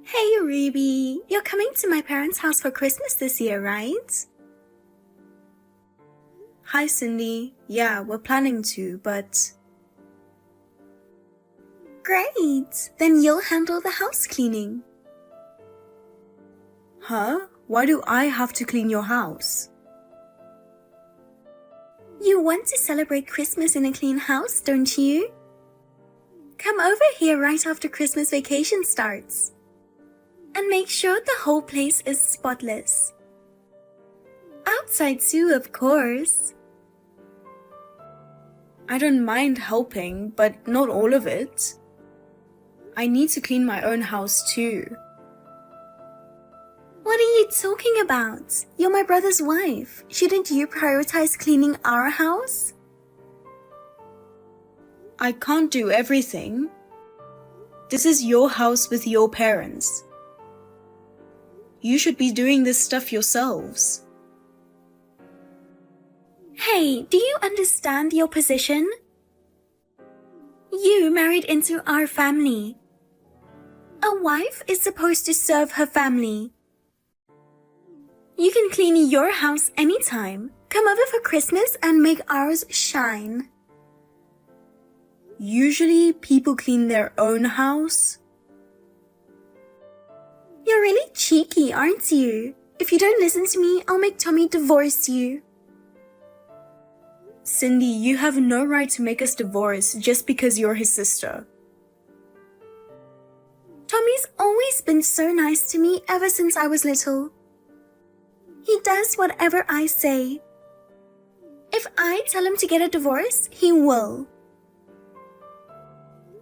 Hey, Ruby, you're coming to my parents' house for Christmas this year, right? Hi, Cindy. Yeah, we're planning to, but... Great! Then you'll handle the house cleaning. Huh? Why do I have to clean your house? You want to celebrate Christmas in a clean house, don't you? Come over here right after Christmas vacation starts. And make sure the whole place is spotless. Outside too, of course. I don't mind helping, but not all of it. I need to clean my own house too. What are you talking about? You're my brother's wife. Shouldn't you prioritize cleaning our house? I can't do everything. This is your house with your parents. You should be doing this stuff yourselves. Hey, do you understand your position? You married into our family. A wife is supposed to serve her family. You can clean your house anytime. Come over for Christmas and make ours shine. Usually people clean their own house. You're really cheeky, aren't you? If you don't listen to me, I'll make Tommy divorce you. Cindy, you have no right to make us divorce just because you're his sister. Tommy's always been so nice to me ever since I was little. He does whatever I say. If I tell him to get a divorce, he will.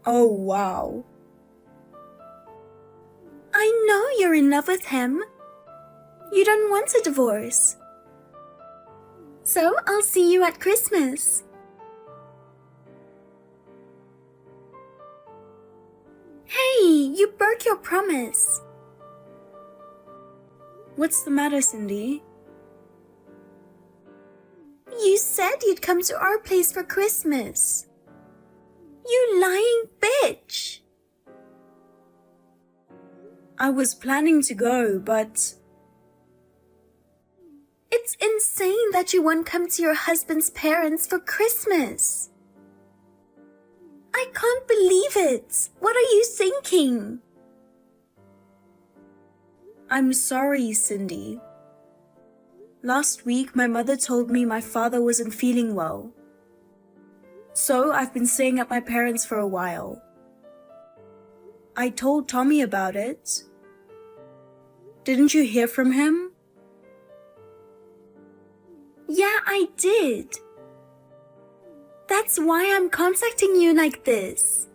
Oh, wow. I know you're in love with him. You don't want a divorce. So I'll see you at Christmas. Hey, you broke your promise. What's the matter, Cindy? You said you'd come to our place for Christmas. You lying bitch. I was planning to go, but... It's insane that you won't come to your husband's parents for Christmas. I can't believe it. What are you thinking? I'm sorry, Cindy. Last week, my mother told me my father wasn't feeling well. So I've been staying at my parents' for a while. I told Tommy about it. Didn't you hear from him? Yeah, I did. That's why I'm contacting you like this.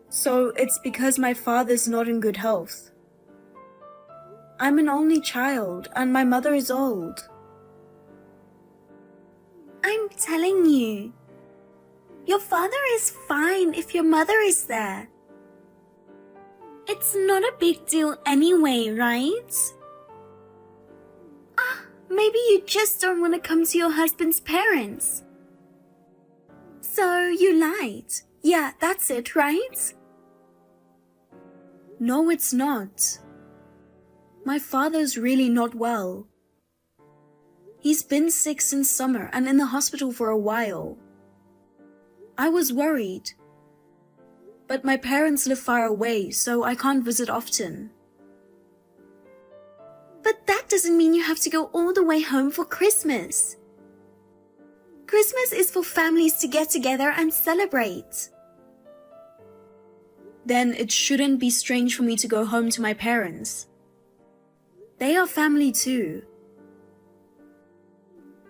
So it's because my father's not in good health. I'm an only child and my mother is old. I'm telling you, your father is fine if your mother is there. It's not a big deal anyway, right? Maybe you just don't want to come to your husband's parents. So you lied. Yeah, that's it, right? No, it's not. My father's really not well. He's been sick since summer and in the hospital for a while. I was worried. But my parents live far away, so I can't visit often. But that doesn't mean you have to go all the way home for Christmas. Christmas is for families to get together and celebrate. Then it shouldn't be strange for me to go home to my parents. They are family too.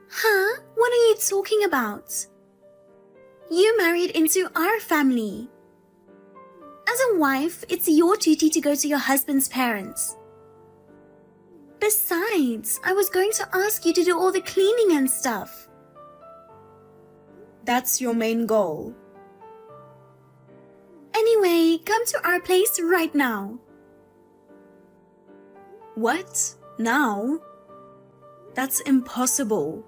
Huh? What are you talking about? You married into our family. As a wife, it's your duty to go to your husband's parents. Besides, I was going to ask you to do all the cleaning and stuff. That's your main goal. Anyway, come to our place right now. What? Now? That's impossible.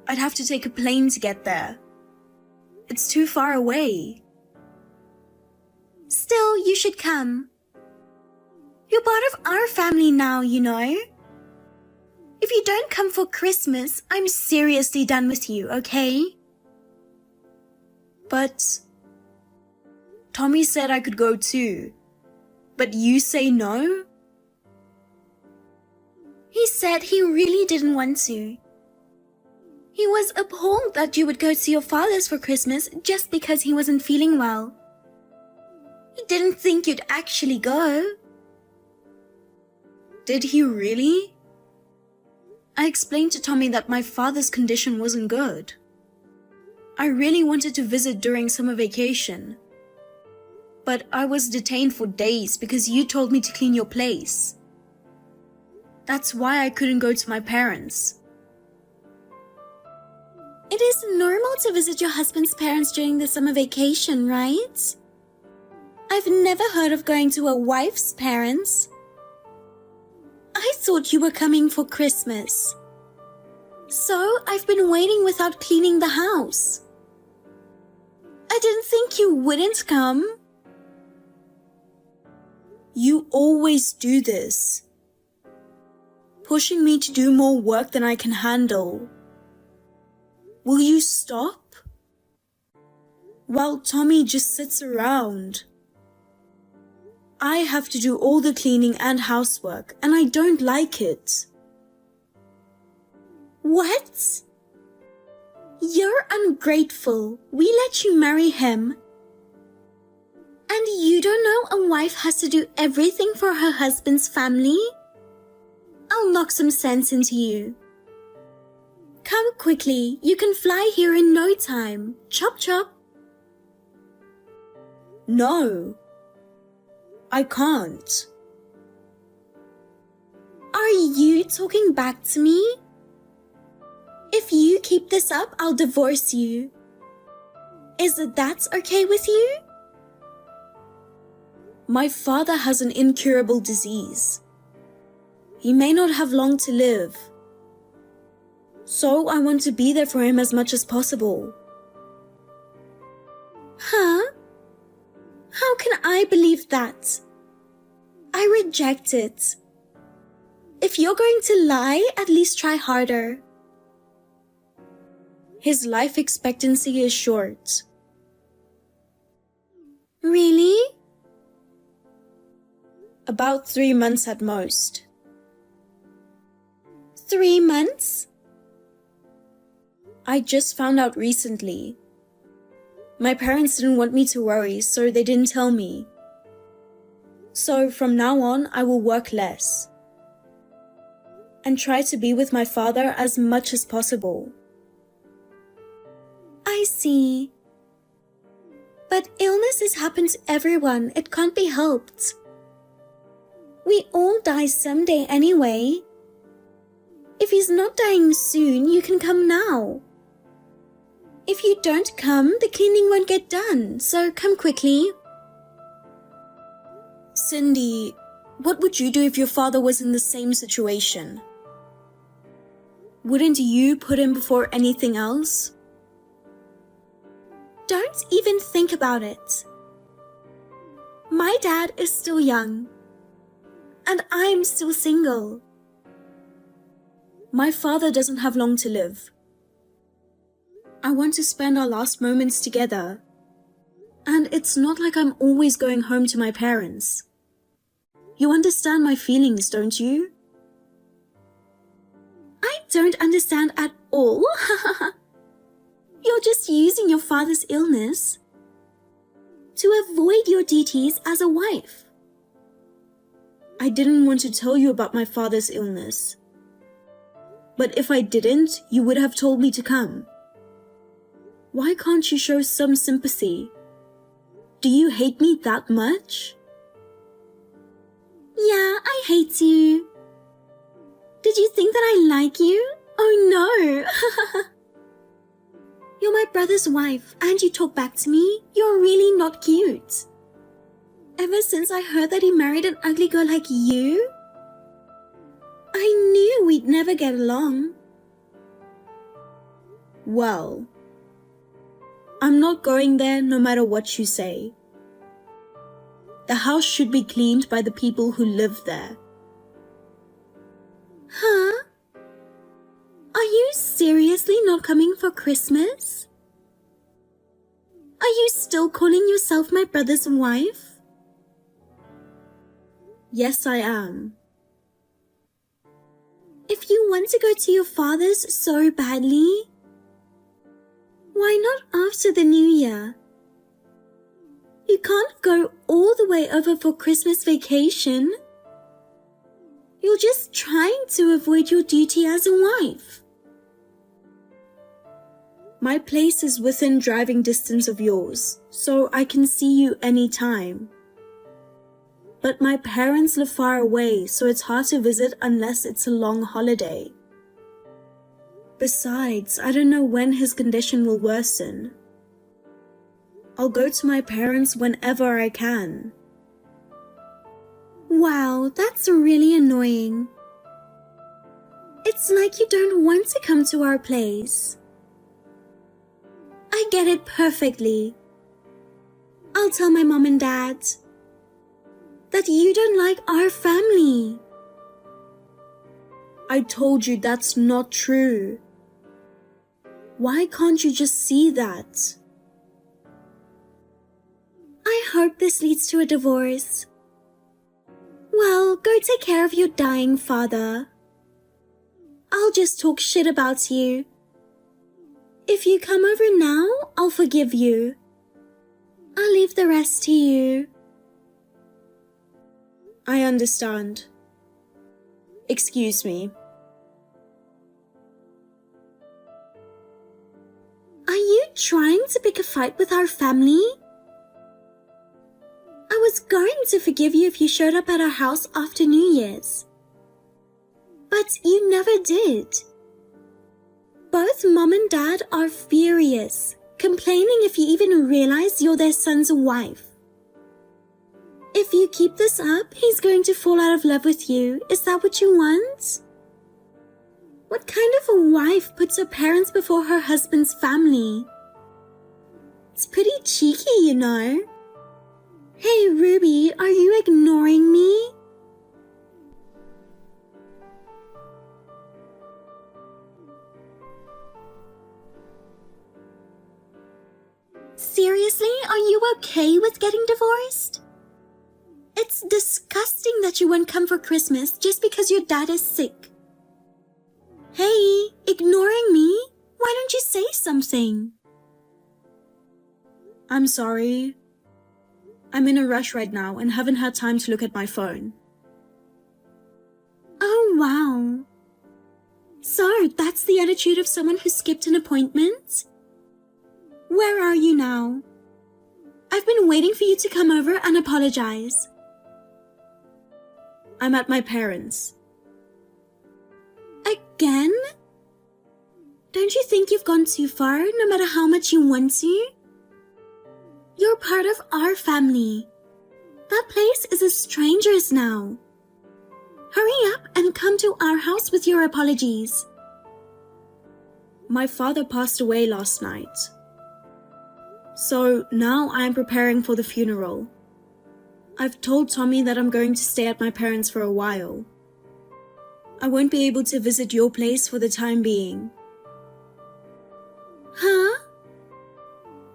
I'd have to take a plane to get there. It's too far away. Still, you should come. You're part of our family now, you know. If you don't come for Christmas, I'm seriously done with you, okay? But Tommy said I could go too. But you say no? He said he really didn't want to. He was appalled that you would go to your father's for Christmas just because he wasn't feeling well. He didn't think you'd actually go. Did he really? I explained to Tommy that my father's condition wasn't good. I really wanted to visit during summer vacation. But I was detained for days because you told me to clean your place. That's why I couldn't go to my parents. It is normal to visit your husband's parents during the summer vacation, right? I've never heard of going to a wife's parents. I thought you were coming for Christmas. So I've been waiting without cleaning the house. I didn't think you wouldn't come. You always do this. Pushing me to do more work than I can handle. Will you stop? While Tommy just sits around. I have to do all the cleaning and housework, and I don't like it. What? You're ungrateful. We let you marry him. And you don't know a wife has to do everything for her husband's family? I'll knock some sense into you. Come quickly, you can fly here in no time. Chop chop. No. I can't. Are you talking back to me? If you keep this up, I'll divorce you. Is that okay with you? My father has an incurable disease. He may not have long to live. So I want to be there for him as much as possible. Huh? How can I believe that? I reject it. If you're going to lie, at least try harder. His life expectancy is short. Really? About 3 months at most. 3 months? I just found out recently. My parents didn't want me to worry, so they didn't tell me. So from now on, I will work less. And try to be with my father as much as possible. I see. But illnesses happen to everyone. It can't be helped. We all die someday anyway. If he's not dying soon, you can come now. If you don't come, the cleaning won't get done, so come quickly. Cindy, what would you do if your father was in the same situation? Wouldn't you put him before anything else? Don't even think about it. My dad is still young, and I'm still single. My father doesn't have long to live. I want to spend our last moments together. And it's not like I'm always going home to my parents. You understand my feelings, don't you? I don't understand at all. You're just using your father's illness to avoid your duties as a wife. I didn't want to tell you about my father's illness. But if I didn't, you would have told me to come. Why can't you show some sympathy? Do you hate me that much? Yeah, I hate you. Did you think that I like you? Oh no! You're my brother's wife and you talk back to me? You're really not cute. Ever since I heard that he married an ugly girl like you, I knew we'd never get along. Well, I'm not going there no matter what you say. The house should be cleaned by the people who live there. Huh? Are you seriously not coming for Christmas? Are you still calling yourself my brother's wife? Yes, I am. If you want to go to your father's so badly, why not after the New Year? You can't go all the way over for Christmas vacation. You're just trying to avoid your duty as a wife. My place is within driving distance of yours, so I can see you anytime. But my parents live far away, so it's hard to visit unless it's a long holiday. Besides, I don't know when his condition will worsen. I'll go to my parents whenever I can. Wow, that's really annoying. It's like you don't want to come to our place. I get it perfectly. I'll tell my mom and dad that you don't like our family. I told you that's not true. Why can't you just see that? I hope this leads to a divorce. Well, go take care of your dying father. I'll just talk shit about you. If you come over now, I'll forgive you. I'll leave the rest to you. I understand. Excuse me. Are you trying to pick a fight with our family? I was going to forgive you if you showed up at our house after New Year's. But you never did. Both Mom and Dad are furious, complaining if you even realize you're their son's wife. If you keep this up, he's going to fall out of love with you. Is that what you want? What kind of a wife puts her parents before her husband's family? It's pretty cheeky, you know. Hey, Ruby, are you ignoring me? Seriously, are you okay with getting divorced? It's disgusting that you won't come for Christmas just because your dad is sick. Hey, ignoring me? Why don't you say something? I'm sorry. I'm in a rush right now and haven't had time to look at my phone. Oh, wow. So, that's the attitude of someone who skipped an appointment? Where are you now? I've been waiting for you to come over and apologize. I'm at my parents'. Again? Don't you think you've gone too far, no matter how much you want to? You're part of our family. That place is a stranger's now. Hurry up and come to our house with your apologies. My father passed away last night. So now I am preparing for the funeral. I've told Tommy that I'm going to stay at my parents' for a while. I won't be able to visit your place for the time being. Huh?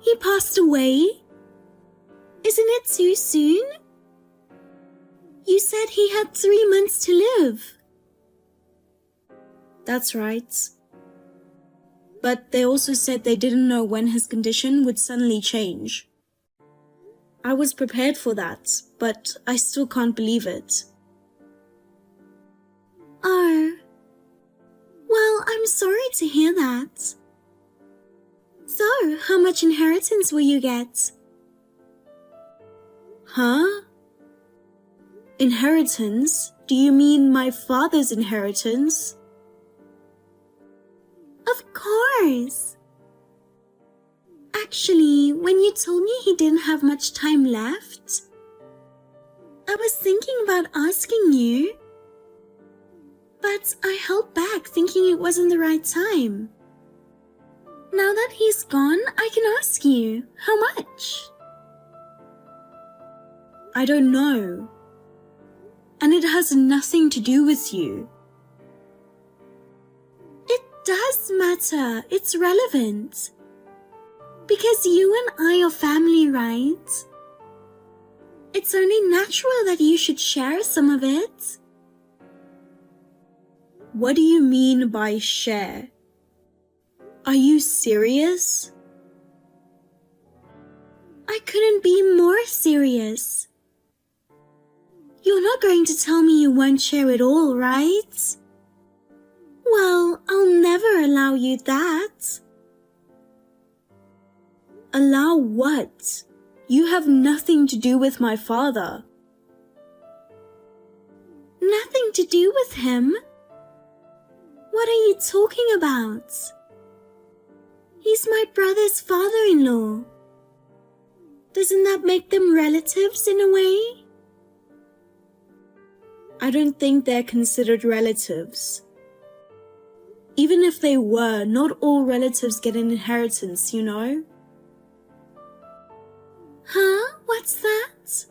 He passed away? Isn't it too soon? You said he had 3 months to live. That's right. But they also said they didn't know when his condition would suddenly change. I was prepared for that, but I still can't believe it. Oh. Well, I'm sorry to hear that. So, how much inheritance will you get? Huh? Inheritance? Do you mean my father's inheritance? Of course. Actually, when you told me he didn't have much time left, I was thinking about asking you, but I held back thinking it wasn't the right time. Now that he's gone, I can ask you, how much? I don't know. And it has nothing to do with you. It does matter. It's relevant. Because you and I are family, right? It's only natural that you should share some of it. What do you mean by share? Are you serious? I couldn't be more serious. You're not going to tell me you won't share it all, right? Well, I'll never allow you that. Allow what? You have nothing to do with my father. Nothing to do with him? What are you talking about? He's my brother's father-in-law. Doesn't that make them relatives in a way? I don't think they're considered relatives. Even if they were, not all relatives get an inheritance, you know? Huh? What's that?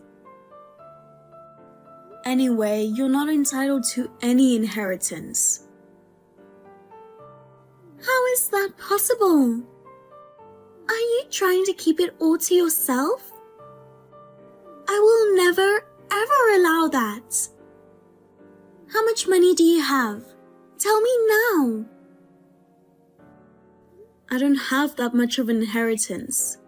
Anyway, you're not entitled to any inheritance. How is that possible? Are you trying to keep it all to yourself? I will never, ever allow that. How much money do you have? Tell me now. I don't have that much of an inheritance.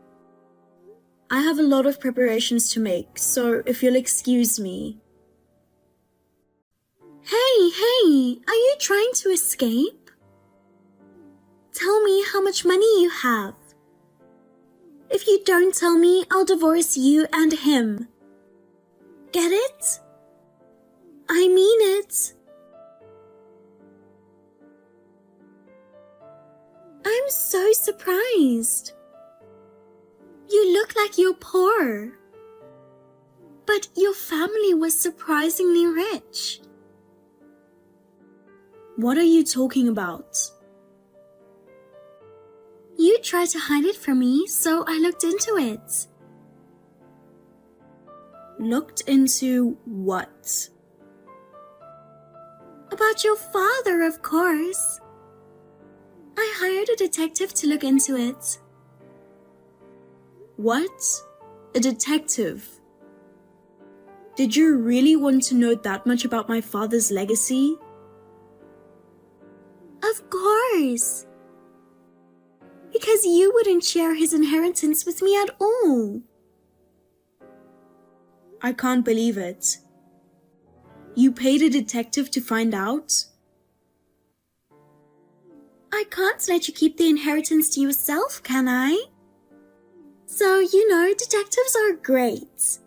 I have a lot of preparations to make, so if you'll excuse me. Hey, are you trying to escape? Tell me how much money you have. If you don't tell me, I'll divorce you and him. Get it? I mean it. I'm so surprised. You look like you're poor. But your family was surprisingly rich. What are you talking about? You tried to hide it from me, so I looked into it. Looked into what? About your father, of course. I hired a detective to look into it. What? A detective? Did you really want to know that much about my father's legacy? Of course. Because you wouldn't share his inheritance with me at all. I can't believe it. You paid a detective to find out? I can't let you keep the inheritance to yourself, can I? So, detectives are great.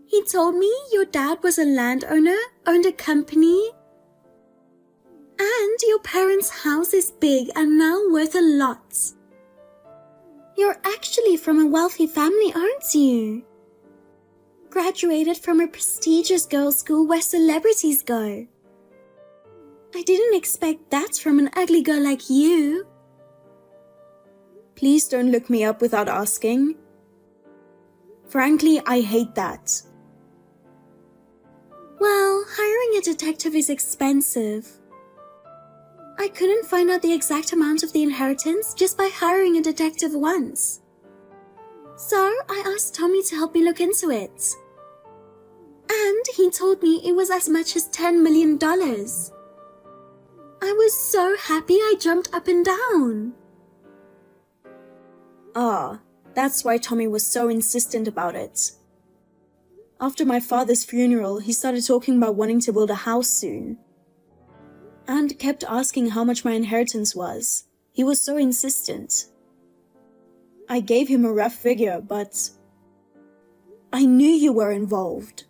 He told me your dad was a landowner, owned a company, and your parents' house is big and now worth a lot. You're actually from a wealthy family, aren't you? Graduated from a prestigious girls' school where celebrities go. I didn't expect that from an ugly girl like you. Please don't look me up without asking. Frankly, I hate that. Well, hiring a detective is expensive. I couldn't find out the exact amount of the inheritance just by hiring a detective once. So I asked Tommy to help me look into it. And he told me it was as much as $10 million. I was so happy I jumped up and down. That's why Tommy was so insistent about it. After my father's funeral, he started talking about wanting to build a house soon. And kept asking how much my inheritance was. He was so insistent. I gave him a rough figure, but I knew you were involved.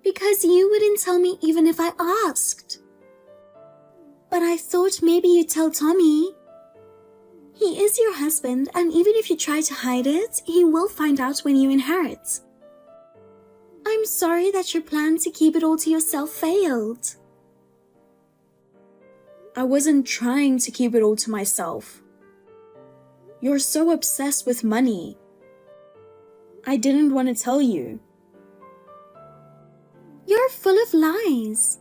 Because you wouldn't tell me even if I asked. But I thought maybe you'd tell Tommy. He is your husband, and even if you try to hide it, he will find out when you inherit. I'm sorry that your plan to keep it all to yourself failed. I wasn't trying to keep it all to myself. You're so obsessed with money. I didn't want to tell you. You're full of lies.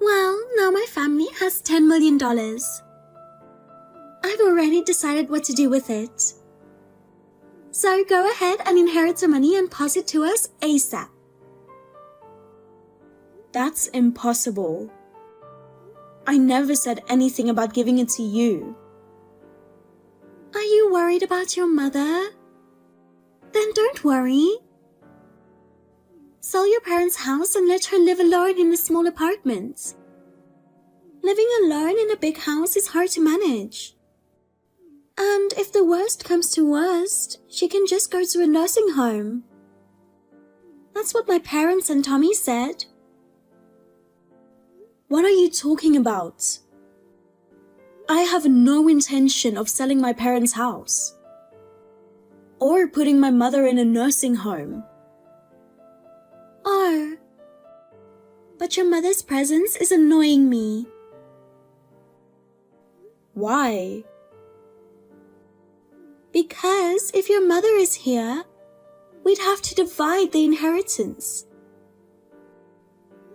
Well, now my family has $10 million. I've already decided what to do with it. So go ahead and inherit the money and pass it to us ASAP. That's impossible. I never said anything about giving it to you. Are you worried about your mother? Then don't worry. Sell your parents' house and let her live alone in a small apartment. Living alone in a big house is hard to manage. And if the worst comes to worst, she can just go to a nursing home. That's what my parents and Tommy said. What are you talking about? I have no intention of selling my parents' house or putting my mother in a nursing home. Oh, but your mother's presence is annoying me. Why? Because if your mother is here, we'd have to divide the inheritance.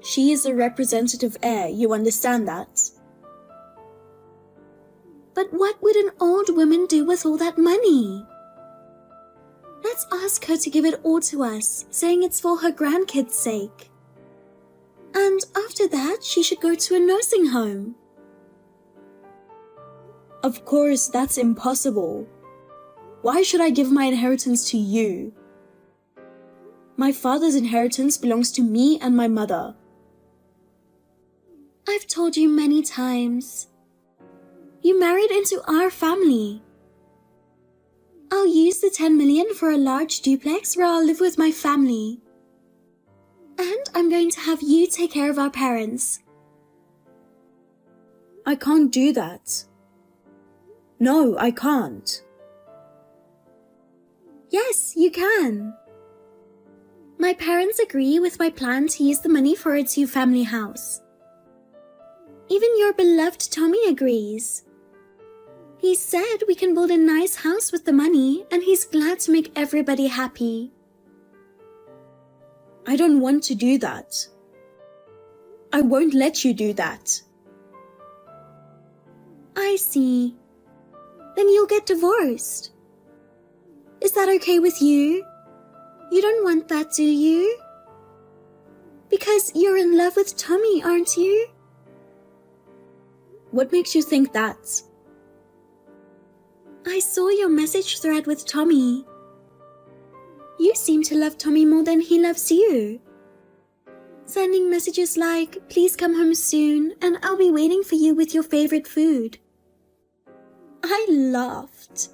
She is a representative heir, you understand that? But what would an old woman do with all that money? Let's ask her to give it all to us, saying it's for her grandkids' sake. And after that, she should go to a nursing home. Of course, that's impossible. Why should I give my inheritance to you? My father's inheritance belongs to me and my mother. I've told you many times. You married into our family. I'll use the 10 million for a large duplex where I'll live with my family. And I'm going to have you take care of our parents. I can't do that. No, I can't. Yes, you can. My parents agree with my plan to use the money for a two-family house. Even your beloved Tommy agrees. He said we can build a nice house with the money and he's glad to make everybody happy. I don't want to do that. I won't let you do that. I see. Then you'll get divorced. Is that okay with you? You don't want that, do you? Because you're in love with Tommy, aren't you? What makes you think that? I saw your message thread with Tommy. You seem to love Tommy more than he loves you. Sending messages like, please come home soon and I'll be waiting for you with your favorite food. I laughed.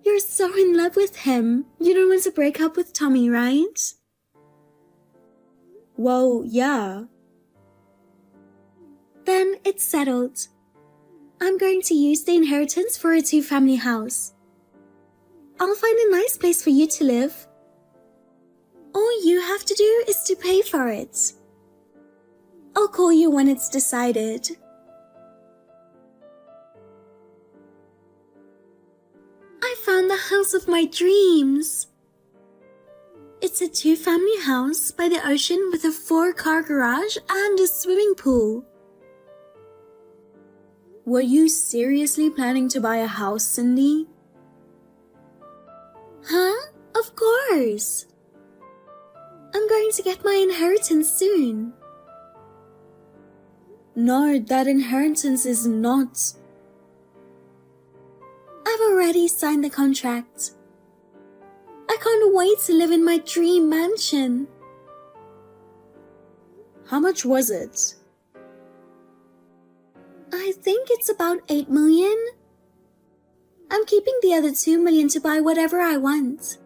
You're so in love with him. You don't want to break up with Tommy, right? Well, yeah. Then it's settled. I'm going to use the inheritance for a two-family house. I'll find a nice place for you to live. All you have to do is to pay for it. I'll call you when it's decided. I found the house of my dreams. It's a two-family house by the ocean with a 4-car garage and a swimming pool. Were you seriously planning to buy a house, Cindy? Huh? Of course. I'm going to get my inheritance soon. No, that inheritance is not. I've already signed the contract. I can't wait to live in my dream mansion. How much was it? I think it's about 8 million. I'm keeping the other 2 million to buy whatever I want.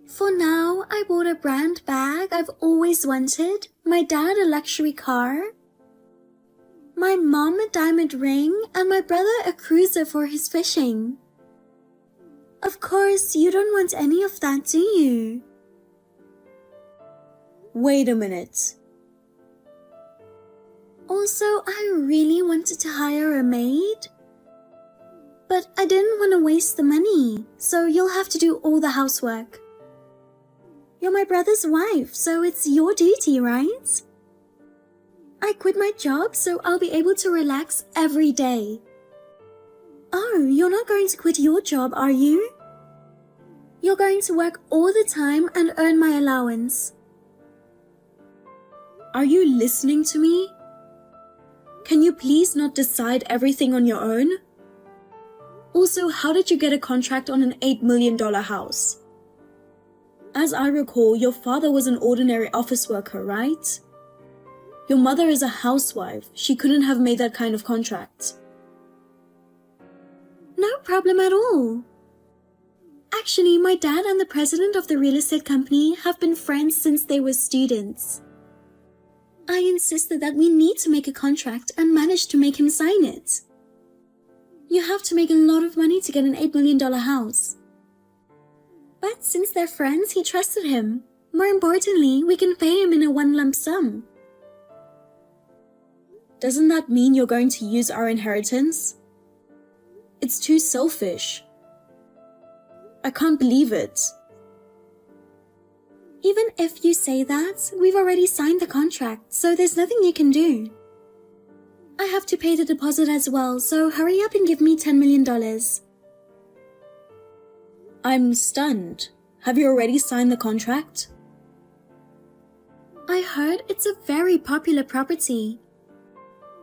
For now, I bought a brand bag I've always wanted, my dad a luxury car, my mom a diamond ring, and my brother a cruiser for his fishing. Of course, you don't want any of that, do you? Wait a minute. Also, I really wanted to hire a maid. But I didn't want to waste the money, so you'll have to do all the housework. You're my brother's wife, so it's your duty, right? I quit my job, so I'll be able to relax every day. Oh, you're not going to quit your job, are you? You're going to work all the time and earn my allowance. Are you listening to me? Can you please not decide everything on your own? Also, how did you get a contract on an $8 million house? As I recall, your father was an ordinary office worker, right? Your mother is a housewife. She couldn't have made that kind of contract. No problem at all. Actually, my dad and the president of the real estate company have been friends since they were students. I insisted that we need to make a contract and managed to make him sign it. You have to make a lot of money to get an $8 million house. But since they're friends, he trusted him. More importantly, we can pay him in a one lump sum. Doesn't that mean you're going to use our inheritance? It's too selfish. I can't believe it. Even if you say that, we've already signed the contract, so there's nothing you can do. I have to pay the deposit as well, so hurry up and give me $10 million. I'm stunned. Have you already signed the contract? I heard it's a very popular property.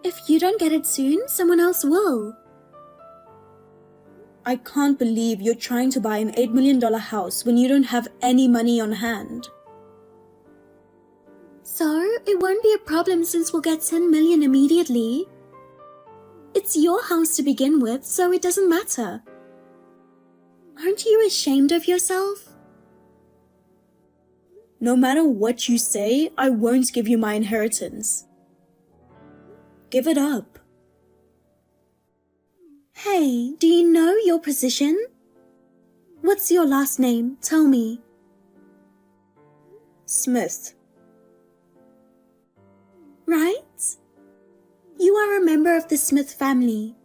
If you don't get it soon, someone else will. I can't believe you're trying to buy an $8 million house when you don't have any money on hand. So, it won't be a problem since we'll get $10 million immediately. It's your house to begin with, so it doesn't matter. Aren't you ashamed of yourself? No matter what you say, I won't give you my inheritance. Give it up. Hey, do you know your position? What's your last name? Tell me. Smith. Right? You are a member of the Smith family.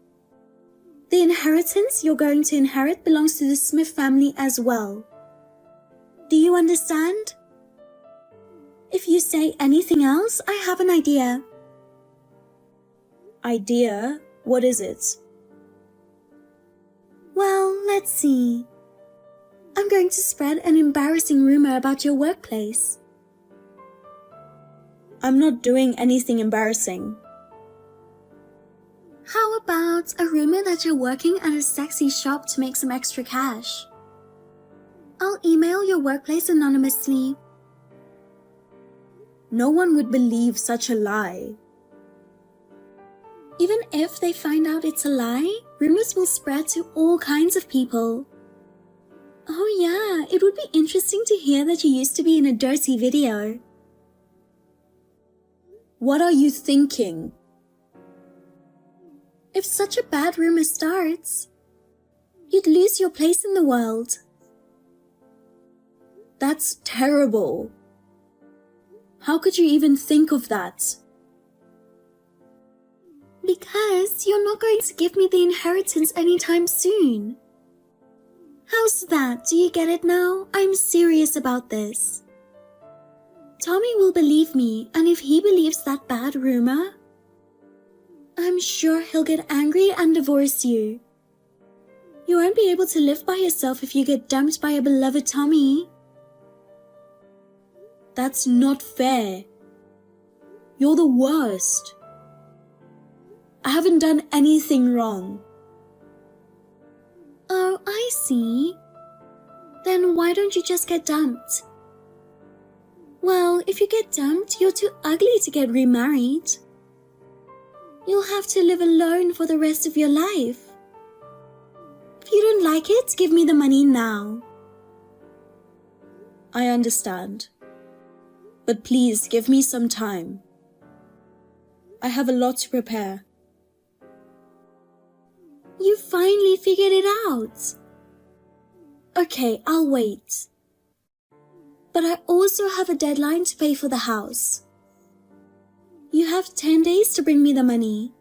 The inheritance you're going to inherit belongs to the Smith family as well. Do you understand? If you say anything else, I have an idea. Idea? What is it? Well, let's see. I'm going to spread an embarrassing rumor about your workplace. I'm not doing anything embarrassing. How about a rumor that you're working at a sexy shop to make some extra cash? I'll email your workplace anonymously. No one would believe such a lie. Even if they find out it's a lie, rumors will spread to all kinds of people. Oh yeah, it would be interesting to hear that you used to be in a dirty video. What are you thinking? If such a bad rumor starts, you'd lose your place in the world. That's terrible. How could you even think of that? Because you're not going to give me the inheritance anytime soon. How's that? Do you get it now? I'm serious about this. Tommy will believe me, and if he believes that bad rumor, I'm sure he'll get angry and divorce you. You won't be able to live by yourself if you get dumped by a beloved Tommy. That's not fair. You're the worst. I haven't done anything wrong. Oh, I see. Then why don't you just get dumped? Well, if you get dumped, you're too ugly to get remarried. You'll have to live alone for the rest of your life. If you don't like it, give me the money now. I understand. But please give me some time. I have a lot to prepare. You finally figured it out. Okay, I'll wait. But I also have a deadline to pay for the house. You have 10 days to bring me the money.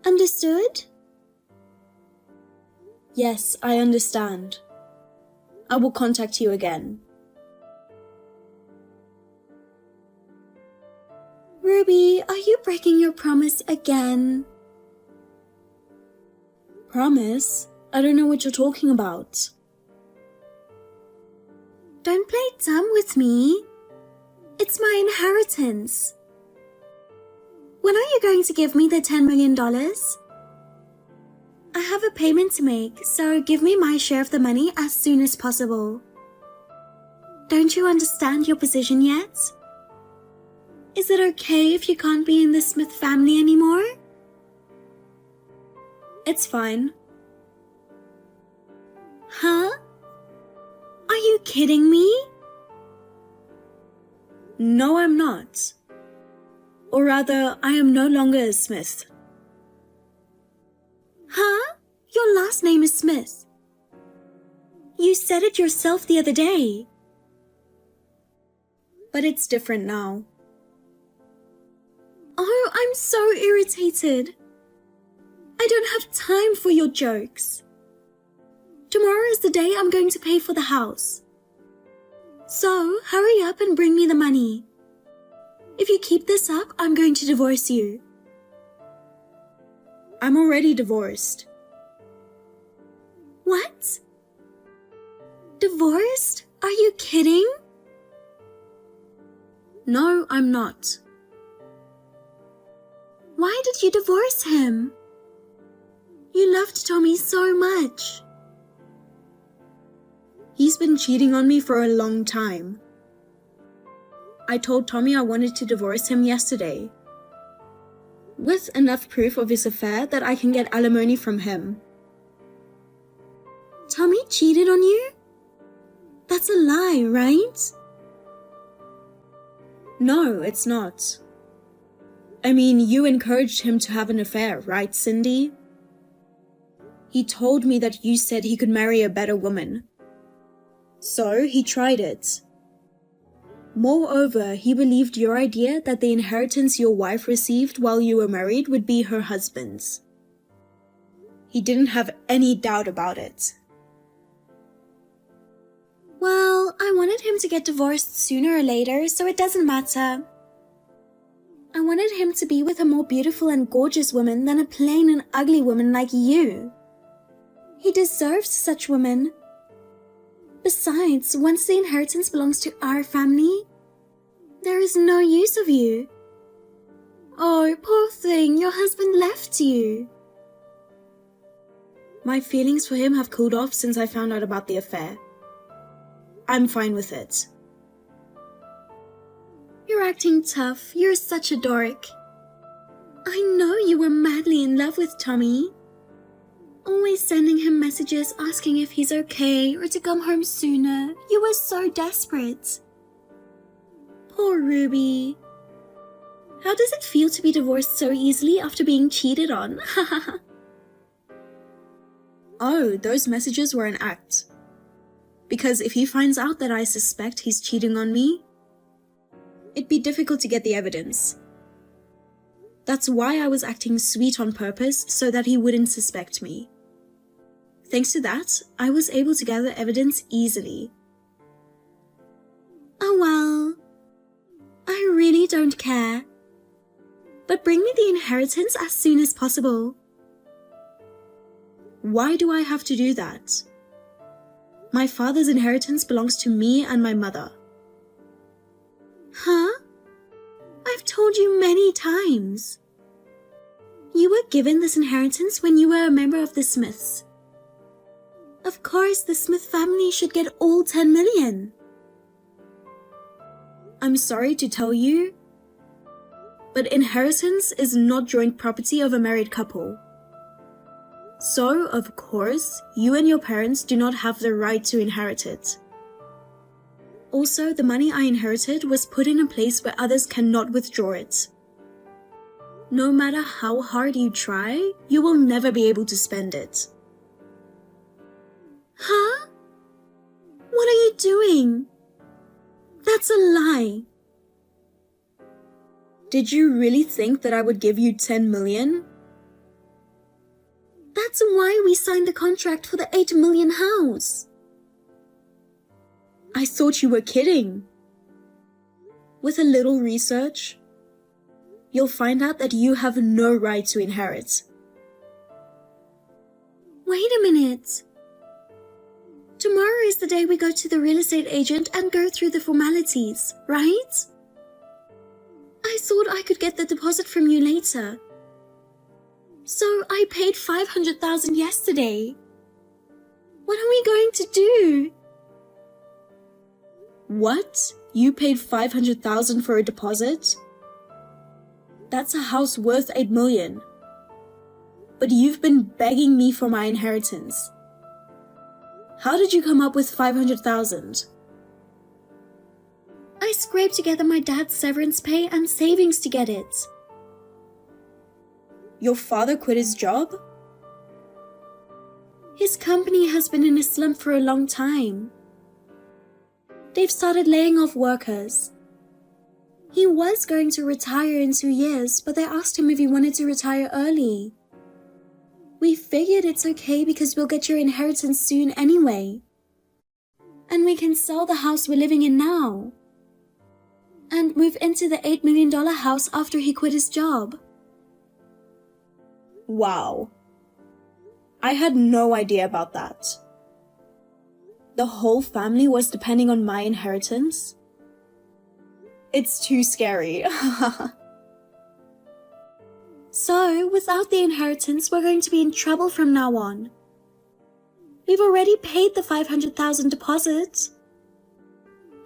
Understood? Yes, I understand. I will contact you again. Ruby, are you breaking your promise again? Promise? I don't know what you're talking about. Don't play dumb with me. It's my inheritance. When are you going to give me the $10 million? I have a payment to make, so give me my share of the money as soon as possible. Don't you understand your position yet? Is it okay if you can't be in the Smith family anymore? It's fine. Huh? Are you kidding me? No, I'm not. Or rather, I am no longer a Smith. Huh? Your last name is Smith. You said it yourself the other day. But it's different now. Oh, I'm so irritated. I don't have time for your jokes. Tomorrow is the day I'm going to pay for the house. So, hurry up and bring me the money. If you keep this up, I'm going to divorce you. I'm already divorced. What? Divorced? Are you kidding? No, I'm not. Why did you divorce him? You loved Tommy so much. He's been cheating on me for a long time. I told Tommy I wanted to divorce him yesterday, with enough proof of his affair that I can get alimony from him. Tommy cheated on you? That's a lie, right? No, it's not. I mean, you encouraged him to have an affair, right, Cindy? He told me that you said he could marry a better woman. So he tried it. Moreover, he believed your idea that the inheritance your wife received while you were married would be her husband's. He didn't have any doubt about it. Well, I wanted him to get divorced sooner or later, so it doesn't matter. I wanted him to be with a more beautiful and gorgeous woman than a plain and ugly woman like you. He deserves such women. Besides, once the inheritance belongs to our family, there is no use of you. Oh, poor thing, your husband left you. My feelings for him have cooled off since I found out about the affair. I'm fine with it. You're acting tough. You're such a dork. I know you were madly in love with Tommy. Always sending him messages asking if he's okay or to come home sooner. You were so desperate. Poor Ruby. How does it feel to be divorced so easily after being cheated on? Oh, those messages were an act. Because if he finds out that I suspect he's cheating on me, it'd be difficult to get the evidence. That's why I was acting sweet on purpose, so that he wouldn't suspect me. Thanks to that, I was able to gather evidence easily. Oh well. I really don't care. But bring me the inheritance as soon as possible. Why do I have to do that? My father's inheritance belongs to me and my mother. Huh? I've told you many times. You were given this inheritance when you were a member of the Smiths. Of course, the Smith family should get all 10 million. I'm sorry to tell you, but inheritance is not joint property of a married couple. So, of course, you and your parents do not have the right to inherit it. Also, the money I inherited was put in a place where others cannot withdraw it. No matter how hard you try, you will never be able to spend it. Huh? What are you doing? That's a lie. Did you really think that I would give you 10 million? That's why we signed the contract for the 8 million house. I thought you were kidding. With a little research, you'll find out that you have no right to inherit. Wait a minute. Tomorrow is the day we go to the real estate agent and go through the formalities, right? I thought I could get the deposit from you later. So I paid 500,000 yesterday. What are we going to do? What? You paid 500,000 for a deposit? That's a house worth 8 million. But you've been begging me for my inheritance. How did you come up with 500,000? I scraped together my dad's severance pay and savings to get it. Your father quit his job? His company has been in a slump for a long time. They've started laying off workers. He was going to retire in 2 years, but they asked him if he wanted to retire early. We figured it's okay because we'll get your inheritance soon anyway. And we can sell the house we're living in now. And move into the $8 million house after he quit his job. Wow. I had no idea about that. The whole family was depending on my inheritance? It's too scary. So, without the inheritance, we're going to be in trouble from now on. We've already paid the 500,000 deposit.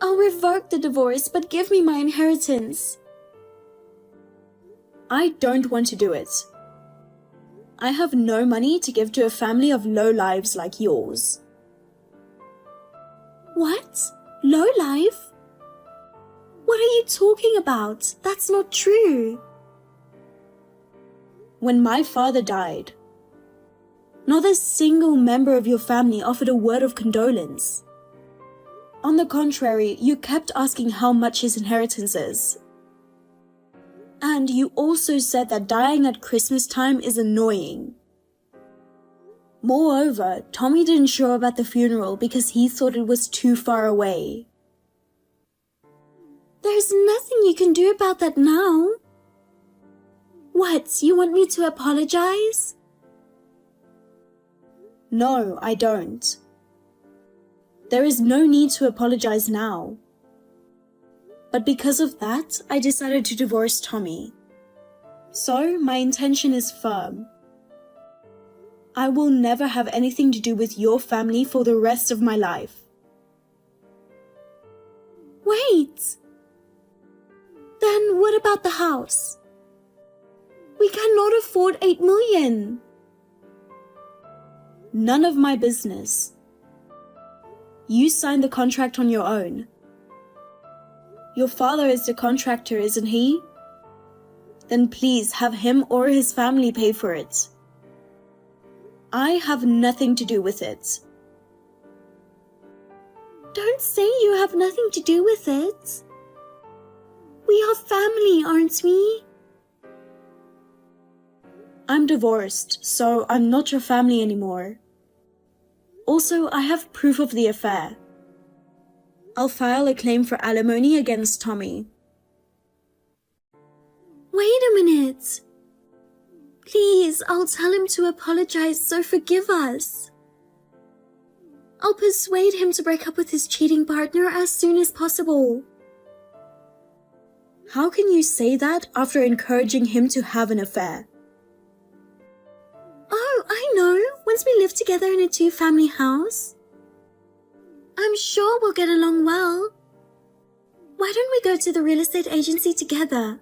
I'll revoke the divorce, but give me my inheritance. I don't want to do it. I have no money to give to a family of lowlives like yours. What? Low life? What are you talking about? That's not true. When my father died, not a single member of your family offered a word of condolence. On the contrary, you kept asking how much his inheritance is. And you also said that dying at Christmas time is annoying. Moreover, Tommy didn't show up at the funeral because he thought it was too far away. There's nothing you can do about that now. What, you want me to apologize? No, I don't. There is no need to apologize now. But because of that, I decided to divorce Tommy. So, my intention is firm. I will never have anything to do with your family for the rest of my life. Wait! Then what about the house? We cannot afford 8 million. None of my business. You signed the contract on your own. Your father is the contractor, isn't he? Then please have him or his family pay for it. I have nothing to do with it. Don't say you have nothing to do with it. We are family, aren't we? I'm divorced, so I'm not your family anymore. Also, I have proof of the affair. I'll file a claim for alimony against Tommy. Wait a minute. Please, I'll tell him to apologize, so forgive us. I'll persuade him to break up with his cheating partner as soon as possible. How can you say that after encouraging him to have an affair? Oh, I know. Once we live together in a 2-family house, I'm sure we'll get along well. Why don't we go to the real estate agency together?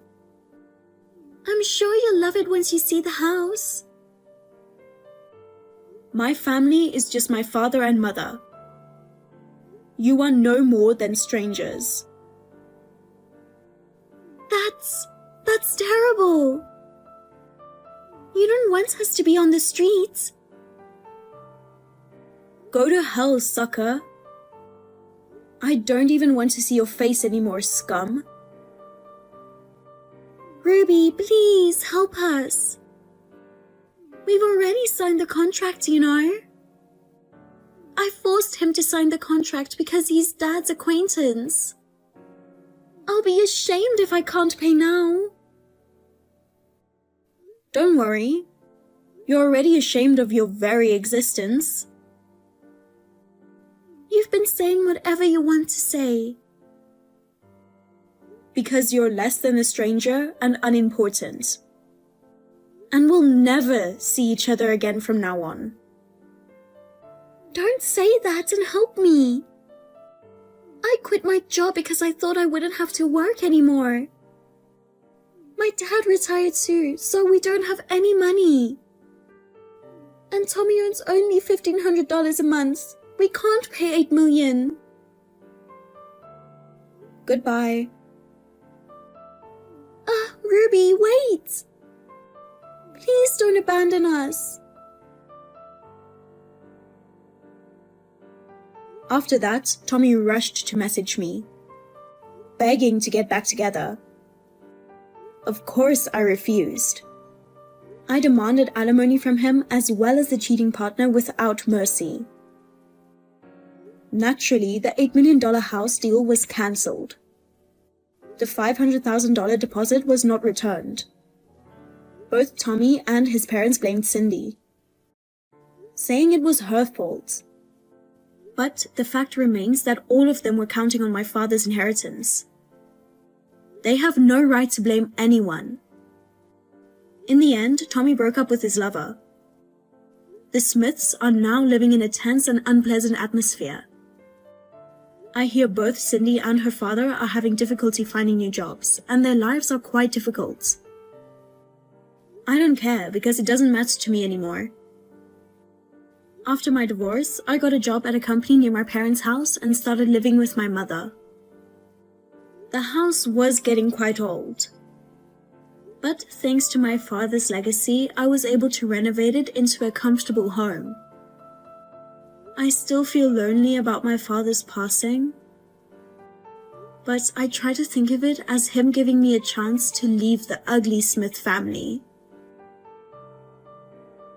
I'm sure you'll love it once you see the house. My family is just my father and mother. You are no more than strangers. That's terrible. You don't want us to be on the streets. Go to hell, sucker. I don't even want to see your face anymore, scum. Ruby, please help us. We We've already signed the contract, you know. I forced him to sign the contract because he's Dad's acquaintance. I'll be ashamed if I can't pay now. Don't worry. You're already ashamed of your very existence. You've been saying whatever you want to say. Because you're less than a stranger and unimportant. And we'll never see each other again from now on. Don't say that and help me. I quit my job because I thought I wouldn't have to work anymore. My dad retired too, so we don't have any money. And Tommy earns only $1,500 a month. We can't pay $8 million. Goodbye. Ruby, wait! Please don't abandon us. After that, Tommy rushed to message me, begging to get back together. Of course, I refused. I demanded alimony from him as well as the cheating partner without mercy. Naturally, the $8 million house deal was cancelled. The $500,000 deposit was not returned. Both Tommy and his parents blamed Cindy, saying it was her fault. But the fact remains that all of them were counting on my father's inheritance. They have no right to blame anyone. In the end, Tommy broke up with his lover. The Smiths are now living in a tense and unpleasant atmosphere. I hear both Cindy and her father are having difficulty finding new jobs, and their lives are quite difficult. I don't care because it doesn't matter to me anymore. After my divorce, I got a job at a company near my parents' house and started living with my mother. The house was getting quite old. But thanks to my father's legacy, I was able to renovate it into a comfortable home. I still feel lonely about my father's passing, but I try to think of it as him giving me a chance to leave the ugly Smith family.